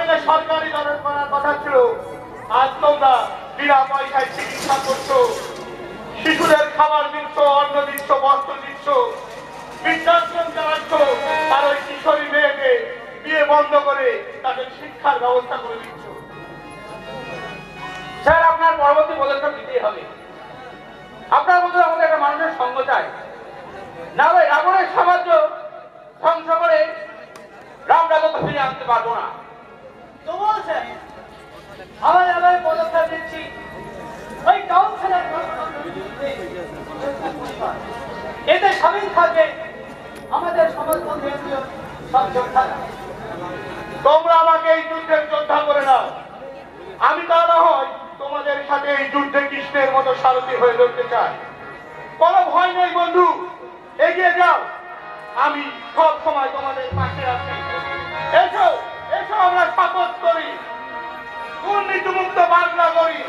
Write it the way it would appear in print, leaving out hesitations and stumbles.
থেকে সরকারি দলের করার কথা ছিল, আজ তোমরা বিনা পয়সায় চিকিৎসা করছো, শিশুদের খাবার দিচ্ছ, অন্ন দিচ্ছ, বস্ত্র দিচ্ছ, বৃদ্ধাশ্রম চালাচ্ছ, আর ওই কিশোরী মেয়েকে বিয়ে বন্ধ করে তাদের শিক্ষার ব্যবস্থা করে দিচ্ছ। স্যার, আপনার পরবর্তী পদক্ষেপ নিতেই হবে। আপনার মধ্যে আমাদের একটা মানুষের সঙ্গ চাই, না হলে রাবণের সাম্রাজ্য ধ্বংস করে রাম রাজত্ব ফিরিয়ে আনতে পারবো না। তো বলছেন আবার পদক্ষেপ দিচ্ছি ওই কাউন্সিলর এতে সামিল থাকবে আমাদের সমস্ত কেন্দ্রীয় সব যোদ্ধারা। তোমরা আমাকে এই যুদ্ধের যোদ্ধা করে নাও, আমি তা না হয় তোমাদের সাথে এই যুদ্ধে কৃষ্ণের মতো সারথি হয়ে লড়তে চাই। কোনো ভয় নেই বন্ধু, এগিয়ে যাও, আমি সব সময় তোমাদের পাশে আছি। এসো এসো, আমরা শপথ করি দুর্নীতিমুক্ত বাংলা করি।